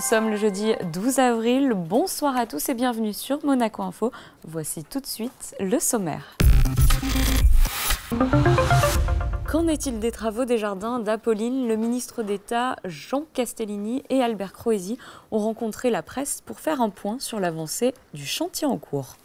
sommes le jeudi 12 avril. Bonsoir à tous et bienvenue sur Monaco Info. Voici tout de suite le sommaire. Qu'en est-il des travaux des jardins d'Apolline? Le ministre d'État Jean Castellini et Albert Croesi ont rencontré la presse pour faire un point sur l'avancée du chantier en cours.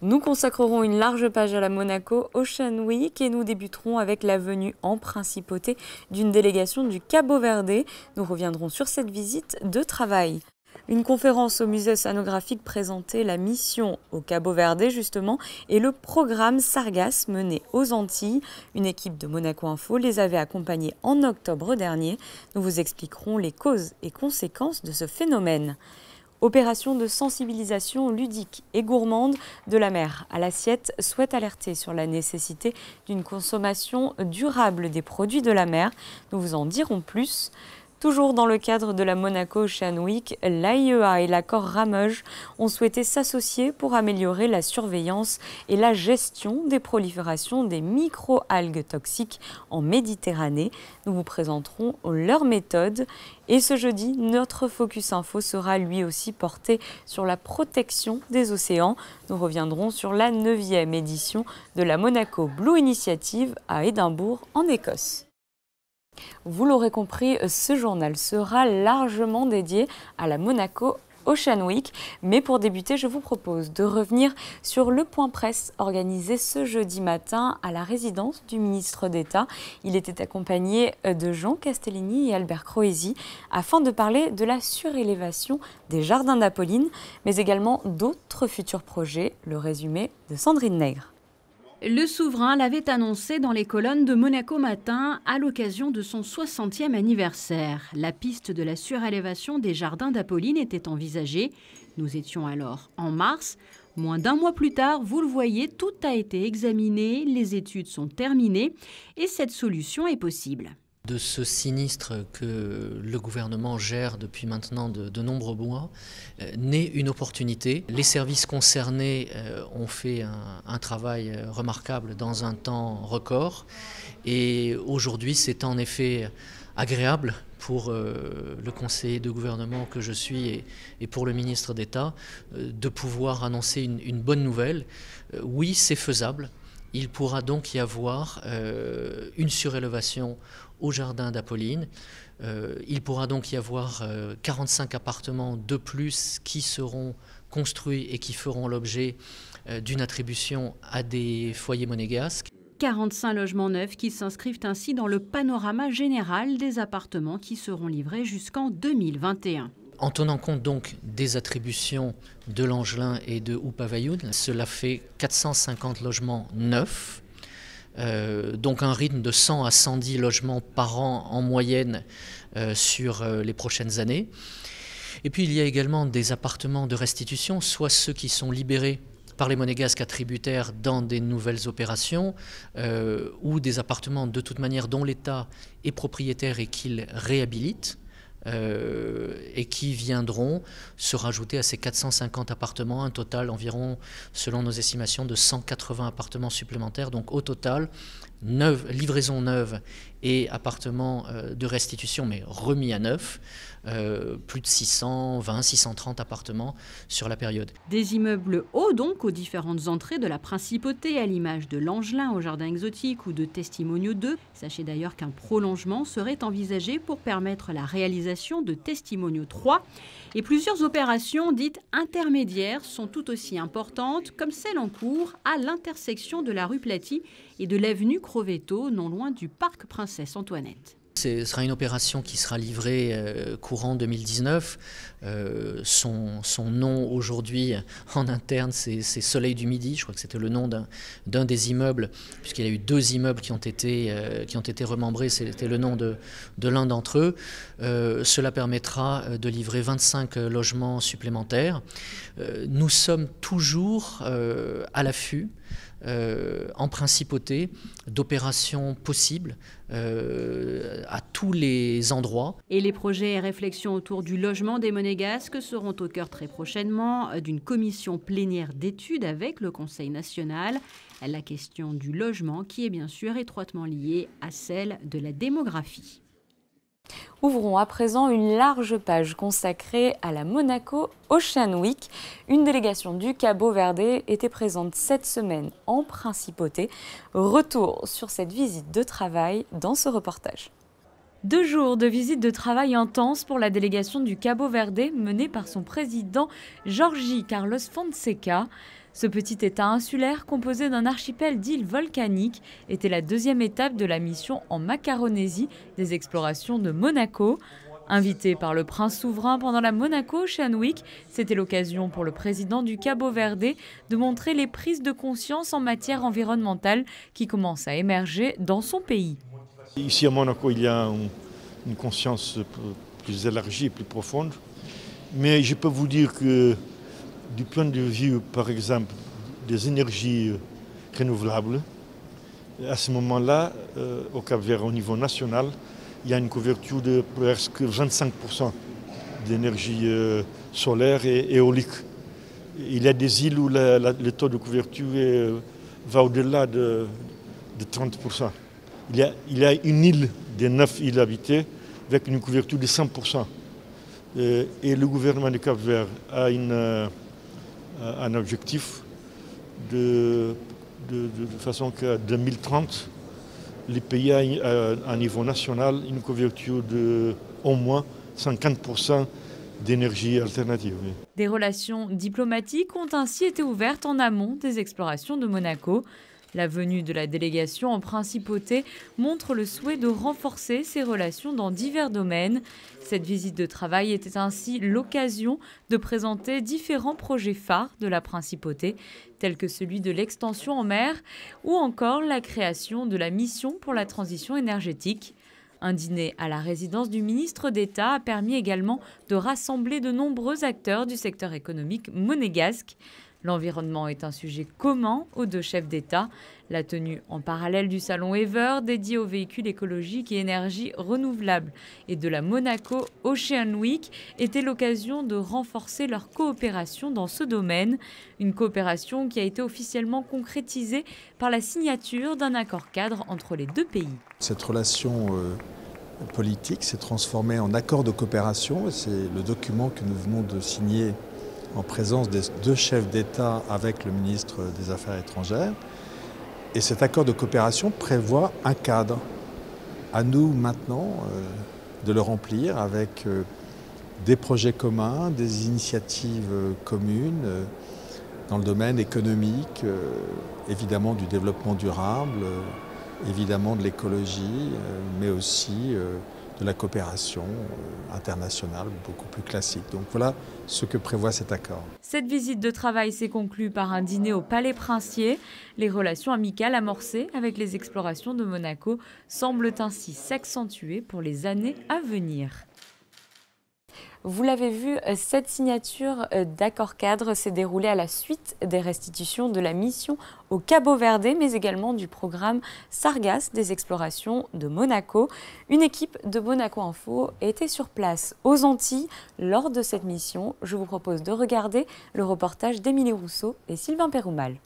Nous consacrerons une large page à la Monaco Ocean Week et nous débuterons avec la venue en principauté d'une délégation du Cabo Verde. Nous reviendrons sur cette visite de travail. Une conférence au musée océanographique présentait la mission au Cabo Verde justement et le programme Sargasse mené aux Antilles. Une équipe de Monaco Info les avait accompagnés en octobre dernier. Nous vous expliquerons les causes et conséquences de ce phénomène. Opération de sensibilisation ludique et gourmande de la mer à l'assiette souhaite alerter sur la nécessité d'une consommation durable des produits de la mer. Nous vous en dirons plus. Toujours dans le cadre de la Monaco Ocean Week, l'AIEA et l'accord Rameuge ont souhaité s'associer pour améliorer la surveillance et la gestion des proliférations des micro-algues toxiques en Méditerranée. Nous vous présenterons leurs méthodes. Et ce jeudi, notre Focus Info sera lui aussi porté sur la protection des océans. Nous reviendrons sur la 9e édition de la Monaco Blue Initiative à Édimbourg, en Écosse. Vous l'aurez compris, ce journal sera largement dédié à la Monaco Ocean Week. Mais pour débuter, je vous propose de revenir sur le point presse organisé ce jeudi matin à la résidence du ministre d'État. Il était accompagné de Jean Castellini et Albert Croesi afin de parler de la surélévation des jardins d'Apolline, mais également d'autres futurs projets. Le résumé de Sandrine Nègre. Le souverain l'avait annoncé dans les colonnes de Monaco Matin à l'occasion de son 60e anniversaire. La piste de la surélévation des jardins d'Apolline était envisagée. Nous étions alors en mars. Moins d'un mois plus tard, vous le voyez, tout a été examiné, les études sont terminées et cette solution est possible. De ce sinistre que le gouvernement gère depuis maintenant de nombreux mois, naît une opportunité. Les services concernés ont fait un travail remarquable dans un temps record. Et aujourd'hui, c'est en effet agréable pour le conseiller de gouvernement que je suis et pour le ministre d'État de pouvoir annoncer une bonne nouvelle. Oui, c'est faisable. Il pourra donc y avoir une surélévation au jardin d'Apolline. Il pourra donc y avoir 45 appartements de plus qui seront construits et qui feront l'objet d'une attribution à des foyers monégasques. 45 logements neufs qui s'inscrivent ainsi dans le panorama général des appartements qui seront livrés jusqu'en 2021. En tenant compte donc des attributions de Langelin et de Upavayoun, cela fait 450 logements neufs, donc un rythme de 100 à 110 logements par an en moyenne sur les prochaines années. Et puis il y a également des appartements de restitution, soit ceux qui sont libérés par les monégasques attributaires dans des nouvelles opérations, ou des appartements de toute manière dont l'État est propriétaire et qu'il réhabilite. Et qui viendront se rajouter à ces 450 appartements, un total environ, selon nos estimations, de 180 appartements supplémentaires. Donc au total, livraison neuve et appartements de restitution, mais remis à neuf, plus de 620, 630 appartements sur la période. Des immeubles hauts donc aux différentes entrées de la principauté, à l'image de Langelin au jardin exotique ou de Testimonio 2. Sachez d'ailleurs qu'un prolongement serait envisagé pour permettre la réalisation de Testimonio 3. Et plusieurs opérations dites intermédiaires sont tout aussi importantes, comme celle en cours à l'intersection de la rue Platy et de l'avenue Crovetto, non loin du parc Princesse Antoinette. Ce sera une opération qui sera livrée courant 2019. Son nom aujourd'hui en interne, c'est Soleil du Midi. Je crois que c'était le nom d'un des immeubles, puisqu'il y a eu 2 immeubles qui ont été remembrés. C'était le nom de l'un d'entre eux. Cela permettra de livrer 25 logements supplémentaires. Nous sommes toujours à l'affût, en principauté, d'opérations possibles à tous les endroits. Et les projets et réflexions autour du logement des Monégasques seront au cœur très prochainement d'une commission plénière d'études avec le Conseil national. La question du logement qui est bien sûr étroitement liée à celle de la démographie. Ouvrons à présent une large page consacrée à la Monaco Ocean Week. Une délégation du Cabo-Verde était présente cette semaine en principauté. Retour sur cette visite de travail dans ce reportage. 2 jours de visite de travail intense pour la délégation du Cabo-Verde menée par son président Jorge Carlos Fonseca. Ce petit État insulaire composé d'un archipel d'îles volcaniques était la 2e étape de la mission en Macaronésie des explorations de Monaco. Invité par le prince souverain pendant la Monaco Ocean Week, c'était l'occasion pour le président du Cabo-Verde de montrer les prises de conscience en matière environnementale qui commencent à émerger dans son pays. Ici à Monaco, il y a une conscience plus élargie, plus profonde. Mais je peux vous dire que du point de vue, par exemple, des énergies renouvelables, à ce moment-là, au Cap-Vert, au niveau national, il y a une couverture de presque 25% d'énergie solaire et éolique. Il y a des îles où le taux de couverture va au-delà de 30%. Il y a une île des 9 îles habitées avec une couverture de 100%. Et le gouvernement du Cap-Vert a un objectif de façon qu'à 2030, les pays aient à un niveau national une couverture de au moins 50% d'énergie alternative. Des relations diplomatiques ont ainsi été ouvertes en amont des explorations de Monaco. La venue de la délégation en principauté montre le souhait de renforcer ces relations dans divers domaines. Cette visite de travail était ainsi l'occasion de présenter différents projets phares de la principauté, tels que celui de l'extension en mer ou encore la création de la mission pour la transition énergétique. Un dîner à la résidence du ministre d'État a permis également de rassembler de nombreux acteurs du secteur économique monégasque. L'environnement est un sujet commun aux 2 chefs d'État. La tenue en parallèle du salon Ever dédié aux véhicules écologiques et énergies renouvelables et de la Monaco Ocean Week était l'occasion de renforcer leur coopération dans ce domaine. Une coopération qui a été officiellement concrétisée par la signature d'un accord cadre entre les 2 pays. Cette relation politique s'est transformée en accord de coopération. C'est le document que nous venons de signer en présence des 2 chefs d'État avec le ministre des Affaires étrangères. Et cet accord de coopération prévoit un cadre. À nous maintenant de le remplir avec des projets communs, des initiatives communes dans le domaine économique, évidemment du développement durable, évidemment de l'écologie, mais aussi de la coopération internationale beaucoup plus classique. Donc voilà ce que prévoit cet accord. Cette visite de travail s'est conclue par un dîner au Palais Princier. Les relations amicales amorcées avec les explorations de Monaco semblent ainsi s'accentuer pour les années à venir. Vous l'avez vu, cette signature d'accord cadre s'est déroulée à la suite des restitutions de la mission au Cabo-Verde, mais également du programme Sargasses des explorations de Monaco. Une équipe de Monaco Info était sur place aux Antilles lors de cette mission. Je vous propose de regarder le reportage d'Émilie Rousseau et Sylvain Péroumal.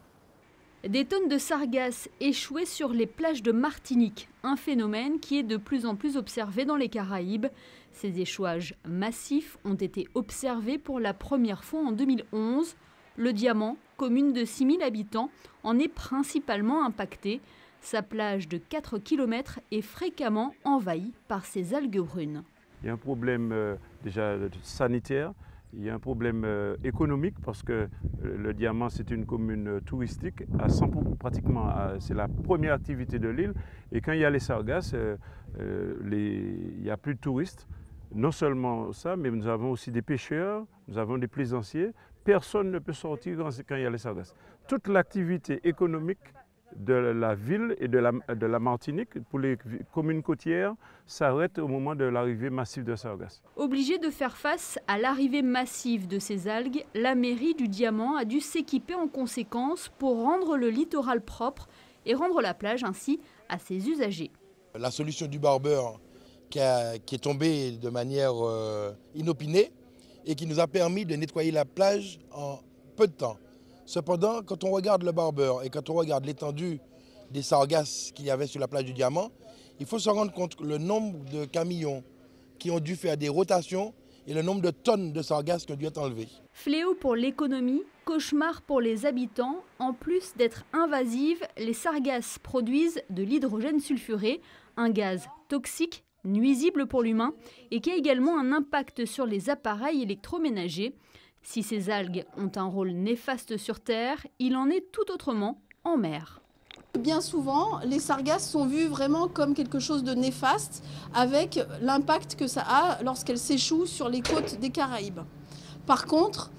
Des tonnes de sargasses échouées sur les plages de Martinique, un phénomène qui est de plus en plus observé dans les Caraïbes. Ces échouages massifs ont été observés pour la première fois en 2011. Le Diamant, commune de 6000 habitants, en est principalement impacté. Sa plage de 4 km est fréquemment envahie par ces algues brunes. Il y a un problème déjà sanitaire. Il y a un problème économique parce que le Diamant, c'est une commune touristique. C'est la première activité de l'île. Et quand il y a les sargasses, il n'y a plus de touristes. Non seulement ça, mais nous avons aussi des pêcheurs, nous avons des plaisanciers. Personne ne peut sortir quand il y a les sargasses. Toute l'activité économique de la ville et de la Martinique, pour les communes côtières, s'arrête au moment de l'arrivée massive de sargasses. Obligée de faire face à l'arrivée massive de ces algues, la mairie du Diamant a dû s'équiper en conséquence pour rendre le littoral propre et rendre la plage ainsi à ses usagers. La solution du barbeur qui est tombée de manière inopinée et qui nous a permis de nettoyer la plage en peu de temps. Cependant, quand on regarde le barbeur et quand on regarde l'étendue des sargasses qu'il y avait sur la plage du Diamant, il faut se rendre compte que le nombre de camions qui ont dû faire des rotations et le nombre de tonnes de sargasses qui ont dû être enlevées. Fléau pour l'économie, cauchemar pour les habitants. En plus d'être invasives, les sargasses produisent de l'hydrogène sulfuré, un gaz toxique, nuisible pour l'humain et qui a également un impact sur les appareils électroménagers. Si ces algues ont un rôle néfaste sur Terre, il en est tout autrement en mer. Bien souvent, les sargasses sont vues vraiment comme quelque chose de néfaste avec l'impact que ça a lorsqu'elles s'échouent sur les côtes des Caraïbes. Par contre,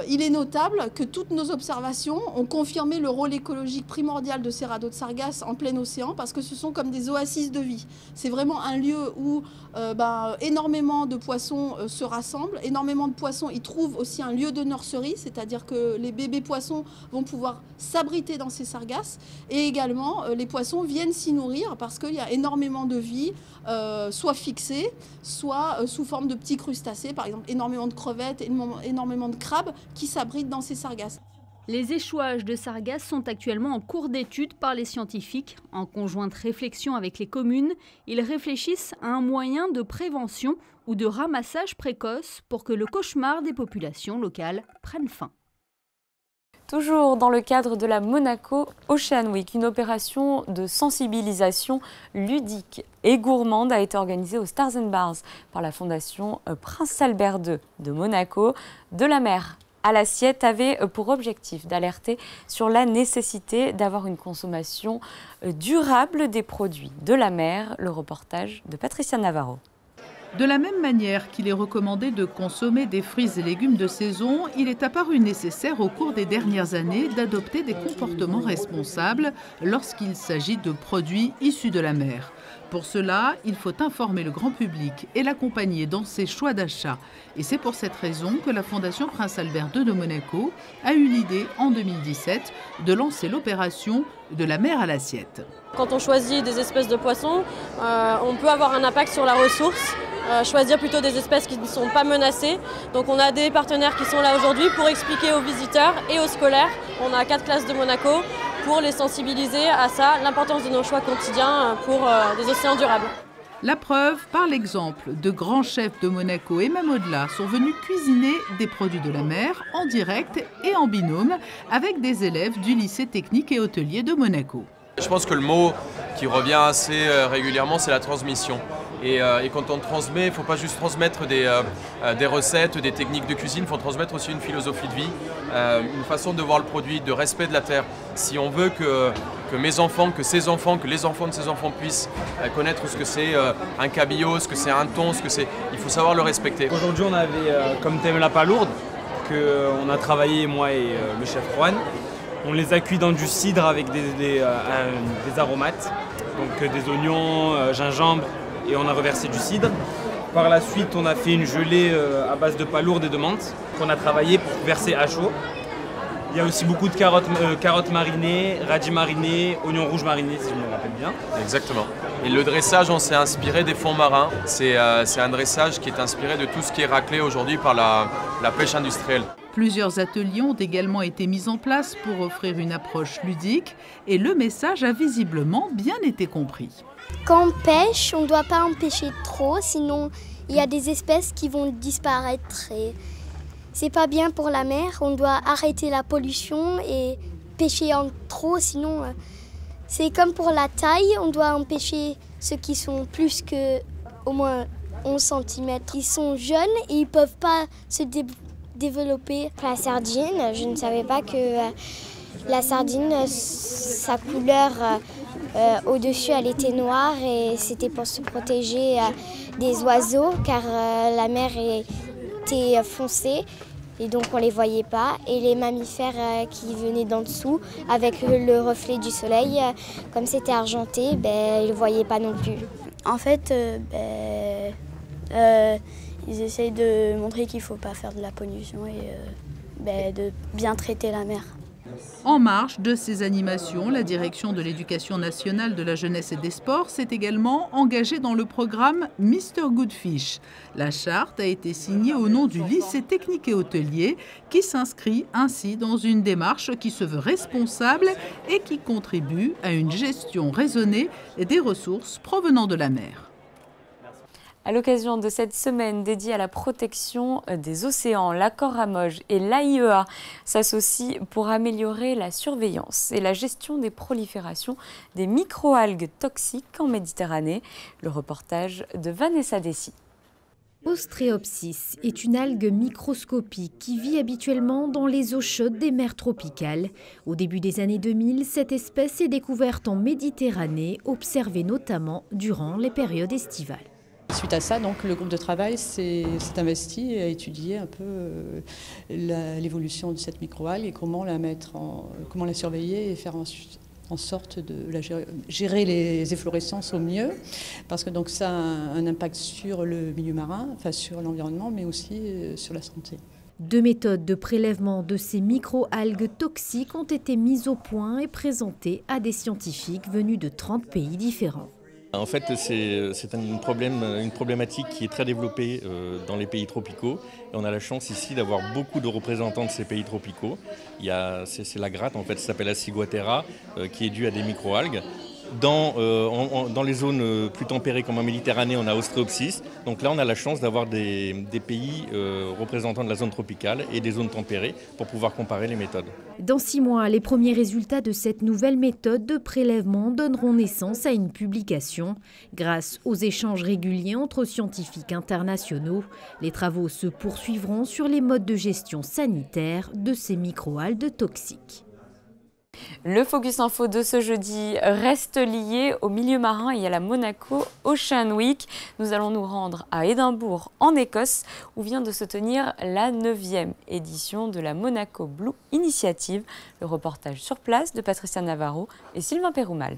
il est notable que toutes nos observations ont confirmé le rôle écologique primordial de ces radeaux de sargasses en plein océan parce que ce sont comme des oasis de vie. C'est vraiment un lieu où énormément de poissons se rassemblent, énormément de poissons y trouvent aussi un lieu de nurserie, c'est-à-dire que les bébés poissons vont pouvoir s'abriter dans ces sargasses et également les poissons viennent s'y nourrir parce qu'il y a énormément de vie, soit fixée, soit sous forme de petits crustacés, par exemple énormément de crevettes, énormément de crabes qui s'abritent dans ces sargasses. Les échouages de sargasses sont actuellement en cours d'étude par les scientifiques. En conjointe réflexion avec les communes, ils réfléchissent à un moyen de prévention ou de ramassage précoce pour que le cauchemar des populations locales prenne fin. Toujours dans le cadre de la Monaco Ocean Week, une opération de sensibilisation ludique et gourmande a été organisée au Stars and Bars par la Fondation Prince Albert II de Monaco. De la mer à l'assiette avait pour objectif d'alerter sur la nécessité d'avoir une consommation durable des produits de la mer. Le reportage de Patricia Navarro. De la même manière qu'il est recommandé de consommer des fruits et légumes de saison, il est apparu nécessaire au cours des dernières années d'adopter des comportements responsables lorsqu'il s'agit de produits issus de la mer. Pour cela, il faut informer le grand public et l'accompagner dans ses choix d'achat. Et c'est pour cette raison que la Fondation Prince Albert II de Monaco a eu l'idée en 2017 de lancer l'opération de la mer à l'assiette. Quand on choisit des espèces de poissons, on peut avoir un impact sur la ressource. Choisir plutôt des espèces qui ne sont pas menacées. Donc on a des partenaires qui sont là aujourd'hui pour expliquer aux visiteurs et aux scolaires. On a 4 classes de Monaco pour les sensibiliser à ça, l'importance de nos choix quotidiens pour des océans durables. La preuve, par l'exemple de grands chefs de Monaco et même au-delà, sont venus cuisiner des produits de la mer en direct et en binôme avec des élèves du lycée technique et hôtelier de Monaco. Je pense que le mot qui revient assez régulièrement, c'est la transmission. Et quand on transmet, il ne faut pas juste transmettre des recettes, des techniques de cuisine, il faut transmettre aussi une philosophie de vie, une façon de voir le produit, de respect de la terre. Si on veut que mes enfants, que ces enfants, que les enfants de ces enfants puissent connaître ce que c'est un cabillaud, ce que c'est un thon, il faut savoir le respecter. Aujourd'hui, on avait comme thème la palourde, qu'on a travaillé, moi et le chef Juan. On les a cuits dans du cidre avec des aromates, donc des oignons, gingembre, et on a reversé du cidre. Par la suite, on a fait une gelée à base de palourde et de menthe qu'on a travaillé pour verser à chaud. Il y a aussi beaucoup de carottes marinées, radis marinés, oignons rouges marinés, si je me rappelle bien. Exactement. Et le dressage, on s'est inspiré des fonds marins. C'est un dressage qui est inspiré de tout ce qui est raclé aujourd'hui par la pêche industrielle. Plusieurs ateliers ont également été mis en place pour offrir une approche ludique et le message a visiblement bien été compris. Quand on pêche, on ne doit pas en pêcher trop, sinon il y a des espèces qui vont disparaître. Et c'est pas bien pour la mer, on doit arrêter la pollution et pêcher en trop, sinon c'est comme pour la taille, on doit en pêcher ceux qui sont plus que au moins 11 cm. Ils sont jeunes et ils ne peuvent pas se développer. La sardine, je ne savais pas que la sardine, sa couleur au-dessus, elle était noire et c'était pour se protéger des oiseaux car la mer était foncée et donc on ne les voyait pas. Et les mammifères qui venaient d'en dessous, avec le reflet du soleil, comme c'était argenté, ils ne le voyaient pas non plus. En fait, ils essayent de montrer qu'il ne faut pas faire de la pollution et de bien traiter la mer. En marge de ces animations, la direction de l'Éducation nationale de la jeunesse et des sports s'est également engagée dans le programme Mr Goodfish. La charte a été signée au nom du lycée technique et hôtelier qui s'inscrit ainsi dans une démarche qui se veut responsable et qui contribue à une gestion raisonnée des ressources provenant de la mer. À l'occasion de cette semaine dédiée à la protection des océans, l'accord Ramoge et l'AIEA s'associent pour améliorer la surveillance et la gestion des proliférations des microalgues toxiques en Méditerranée. Le reportage de Vanessa Dessy. Ostreopsis est une algue microscopique qui vit habituellement dans les eaux chaudes des mers tropicales. Au début des années 2000, cette espèce est découverte en Méditerranée, observée notamment durant les périodes estivales. Suite à ça, donc, le groupe de travail s'est investi et a étudié un peu l'évolution de cette microalgue et comment la surveiller et faire en sorte de gérer les efflorescences au mieux, parce que donc ça a un impact sur le milieu marin, enfin sur l'environnement, mais aussi sur la santé. 2 méthodes de prélèvement de ces microalgues toxiques ont été mises au point et présentées à des scientifiques venus de 30 pays différents. En fait, c'est une problématique qui est très développée dans les pays tropicaux. Et on a la chance ici d'avoir beaucoup de représentants de ces pays tropicaux. C'est la gratte, en fait, ça s'appelle la ciguatera, qui est due à des microalgues. Dans les zones plus tempérées comme en Méditerranée, on a Ostreopsis. Donc là, on a la chance d'avoir des pays représentants de la zone tropicale et des zones tempérées pour pouvoir comparer les méthodes. Dans 6 mois, les premiers résultats de cette nouvelle méthode de prélèvement donneront naissance à une publication. Grâce aux échanges réguliers entre scientifiques internationaux, les travaux se poursuivront sur les modes de gestion sanitaire de ces microalgues toxiques. Le Focus Info de ce jeudi reste lié au milieu marin et à la Monaco Ocean Week. Nous allons nous rendre à Édimbourg, en Écosse, où vient de se tenir la 9e édition de la Monaco Blue Initiative. Le reportage sur place de Patricia Navarro et Sylvain Péroumal.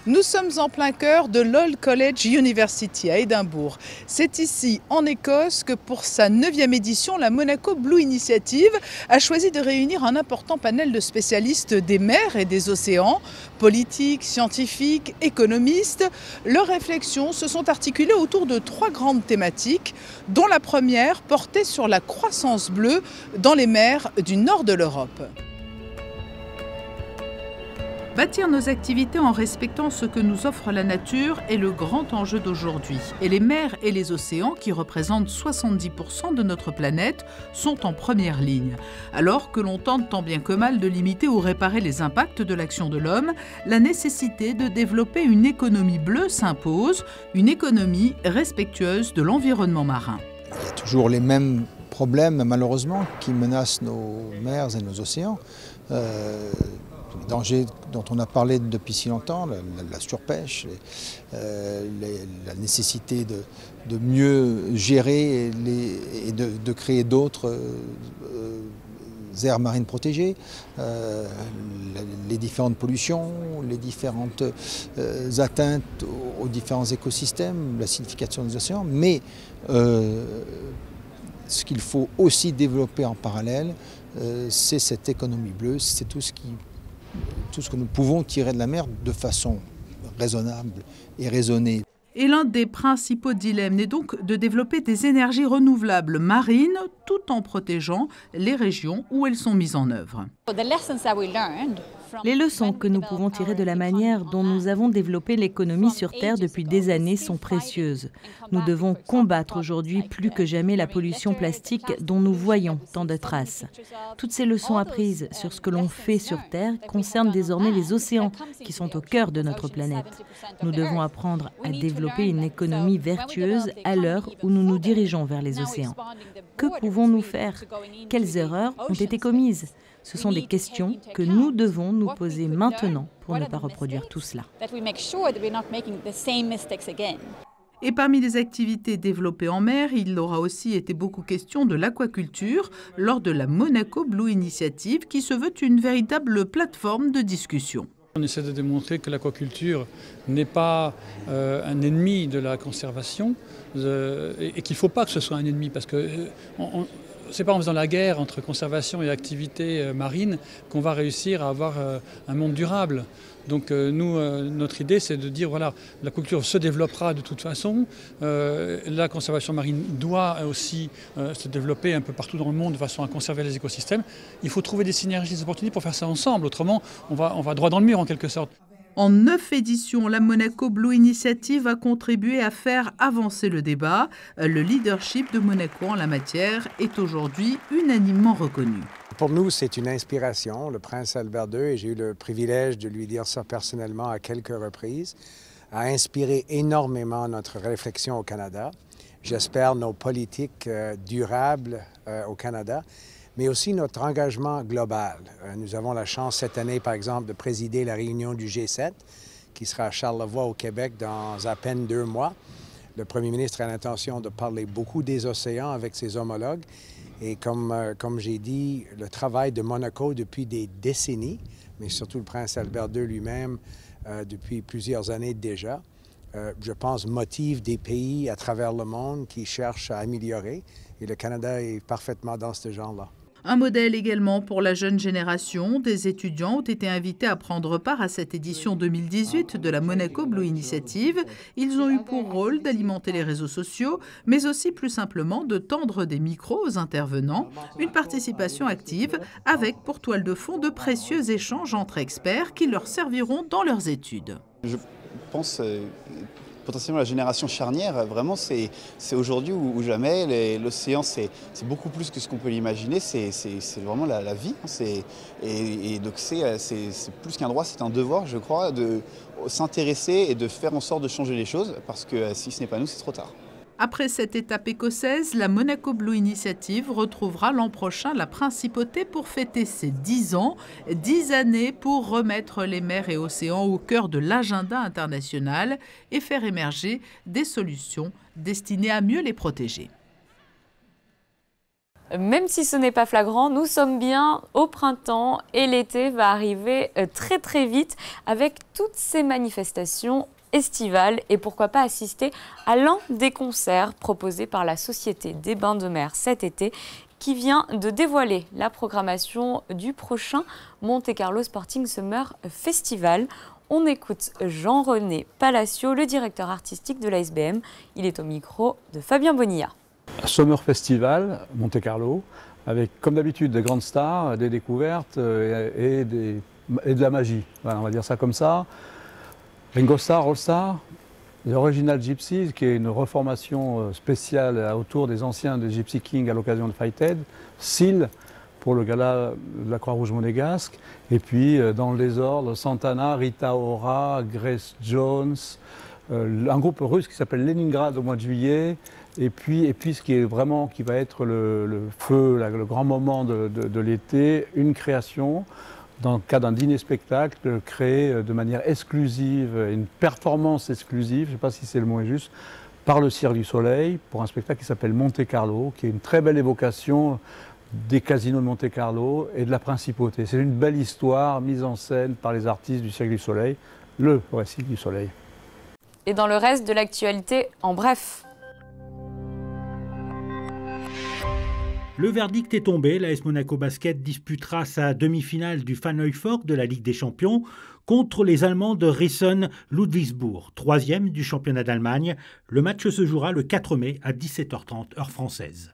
Nous sommes en plein cœur de l'Old College University à Édimbourg. C'est ici, en Écosse, que pour sa 9e édition, la Monaco Blue Initiative a choisi de réunir un important panel de spécialistes des mers et des océans, politiques, scientifiques, économistes. Leurs réflexions se sont articulées autour de 3 grandes thématiques, dont la première portait sur la croissance bleue dans les mers du nord de l'Europe. Bâtir nos activités en respectant ce que nous offre la nature est le grand enjeu d'aujourd'hui. Et les mers et les océans, qui représentent 70% de notre planète, sont en première ligne. Alors que l'on tente tant bien que mal de limiter ou réparer les impacts de l'action de l'homme, la nécessité de développer une économie bleue s'impose, une économie respectueuse de l'environnement marin. Il y a toujours les mêmes problèmes, malheureusement, qui menacent nos mers et nos océans. Les dangers dont on a parlé depuis si longtemps, la surpêche, la nécessité de mieux gérer et de créer d'autres aires marines protégées, les différentes pollutions, les différentes atteintes aux différents écosystèmes, l'acidification des océans, mais ce qu'il faut aussi développer en parallèle, c'est cette économie bleue, c'est tout ce que nous pouvons tirer de la mer de façon raisonnable et raisonnée. Et l'un des principaux dilemmes est donc de développer des énergies renouvelables marines tout en protégeant les régions où elles sont mises en œuvre. Les leçons que nous pouvons tirer de la manière dont nous avons développé l'économie sur Terre depuis des années sont précieuses. Nous devons combattre aujourd'hui plus que jamais la pollution plastique dont nous voyons tant de traces. Toutes ces leçons apprises sur ce que l'on fait sur Terre concernent désormais les océans qui sont au cœur de notre planète. Nous devons apprendre à développer une économie vertueuse à l'heure où nous nous dirigeons vers les océans. Que pouvons-nous faire? Quelles erreurs ont été commises? Ce sont des questions que nous devons nous poser maintenant pour ne pas reproduire tout cela. Et parmi les activités développées en mer, il aura aussi été beaucoup question de l'aquaculture lors de la Monaco Blue Initiative qui se veut une véritable plateforme de discussion. On essaie de démontrer que l'aquaculture n'est pas un ennemi de la conservation et qu'il ne faut pas que ce soit un ennemi parce que c'est pas en faisant la guerre entre conservation et activité marine qu'on va réussir à avoir un monde durable. Donc nous, notre idée, c'est de dire, voilà, la culture se développera de toute façon. La conservation marine doit aussi se développer un peu partout dans le monde de façon à conserver les écosystèmes. Il faut trouver des synergies, des opportunités pour faire ça ensemble. Autrement, on va droit dans le mur en quelque sorte. En 9 éditions, la Monaco Blue Initiative a contribué à faire avancer le débat. Le leadership de Monaco en la matière est aujourd'hui unanimement reconnu. Pour nous, c'est une inspiration, le prince Albert II, et j'ai eu le privilège de lui dire ça personnellement à quelques reprises, a inspiré énormément notre réflexion au Canada. J'espère nos politiques durables au Canada, mais aussi notre engagement global. Nous avons la chance cette année, par exemple, de présider la réunion du G7, qui sera à Charlevoix au Québec dans à peine 2 mois. Le premier ministre a l'intention de parler beaucoup des océans avec ses homologues. Et comme j'ai dit, le travail de Monaco depuis des décennies, mais surtout le prince Albert II lui-même depuis plusieurs années déjà, je pense, motive des pays à travers le monde qui cherchent à améliorer. Et le Canada est parfaitement dans ce genre-là. Un modèle également pour la jeune génération. Des étudiants ont été invités à prendre part à cette édition 2018 de la Monaco Blue Initiative. Ils ont eu pour rôle d'alimenter les réseaux sociaux, mais aussi plus simplement de tendre des micros aux intervenants. Une participation active avec pour toile de fond de précieux échanges entre experts qui leur serviront dans leurs études. Je pense potentiellement la génération charnière, vraiment c'est aujourd'hui ou jamais. L'océan c'est beaucoup plus que ce qu'on peut l'imaginer, c'est vraiment la vie. Et donc c'est plus qu'un droit, c'est un devoir, je crois, de s'intéresser et de faire en sorte de changer les choses, parce que si ce n'est pas nous, c'est trop tard. Après cette étape écossaise, la Monaco Blue Initiative retrouvera l'an prochain la principauté pour fêter ses 10 ans. 10 années pour remettre les mers et océans au cœur de l'agenda international et faire émerger des solutions destinées à mieux les protéger. Même si ce n'est pas flagrant, nous sommes bien au printemps et l'été va arriver très très vite avec toutes ces manifestations estivale et pourquoi pas assister à l'un des concerts proposés par la Société des Bains de Mer cet été qui vient de dévoiler la programmation du prochain Monte Carlo Sporting Summer Festival. On écoute Jean-René Palacio, le directeur artistique de l'ASBM. Il est au micro de Fabien Bonilla. Summer Festival, Monte Carlo, avec comme d'habitude des grandes stars, des découvertes et de la magie. Voilà, on va dire ça comme ça. Ringo Starr, All Star, The Original Gypsies, qui est une reformation spéciale autour des anciens de Gypsy King à l'occasion de Fighthead, Seal pour le gala de la Croix-Rouge monégasque, et puis dans le désordre, Santana, Rita Ora, Grace Jones, un groupe russe qui s'appelle Leningrad au mois de juillet, et puis ce qui va être le feu, le grand moment de l'été, une création. Dans le cas d'un dîner-spectacle, créé de manière exclusive, une performance exclusive, je ne sais pas si c'est le mot juste, par le Cirque du Soleil, pour un spectacle qui s'appelle Monte Carlo, qui est une très belle évocation des casinos de Monte Carlo et de la principauté. C'est une belle histoire mise en scène par les artistes du Cirque du Soleil, le récit du Soleil. Et dans le reste de l'actualité, en bref. Le verdict est tombé, l'AS Monaco Basket disputera sa demi-finale du Fan Folk de la Ligue des Champions contre les Allemands de Riesen Ludwigsburg, 3e du championnat d'Allemagne. Le match se jouera le 4 mai à 17h30 heure française.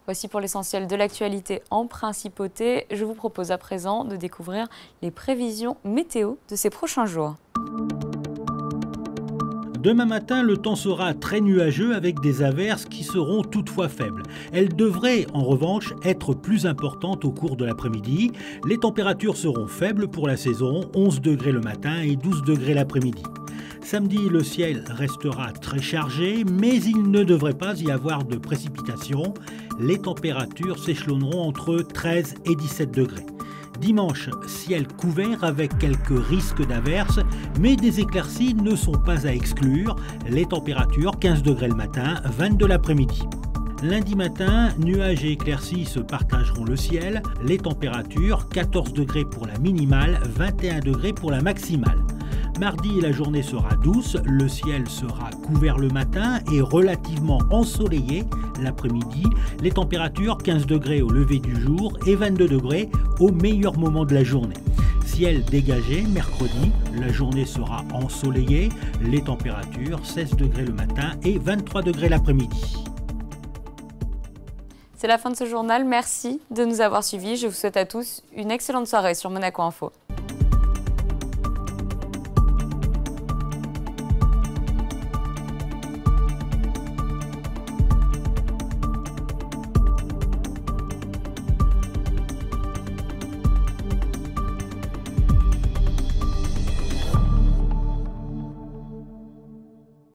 Voici pour l'essentiel de l'actualité en principauté. Je vous propose à présent de découvrir les prévisions météo de ces prochains jours. Demain matin, le temps sera très nuageux avec des averses qui seront toutefois faibles. Elles devraient en revanche être plus importantes au cours de l'après-midi. Les températures seront faibles pour la saison, 11 degrés le matin et 12 degrés l'après-midi. Samedi, le ciel restera très chargé, mais il ne devrait pas y avoir de précipitations. Les températures s'échelonneront entre 13 et 17 degrés. Dimanche, ciel couvert avec quelques risques d'averses, mais des éclaircies ne sont pas à exclure. Les températures 15 degrés le matin, 22 l'après-midi. Lundi matin, nuages et éclaircies se partageront le ciel. Les températures 14 degrés pour la minimale, 21 degrés pour la maximale. Mardi, la journée sera douce, le ciel sera couvert le matin et relativement ensoleillé l'après-midi. Les températures 15 degrés au lever du jour et 22 degrés au meilleur moment de la journée. Ciel dégagé mercredi, la journée sera ensoleillée, les températures 16 degrés le matin et 23 degrés l'après-midi. C'est la fin de ce journal, merci de nous avoir suivis. Je vous souhaite à tous une excellente soirée sur Monaco Info.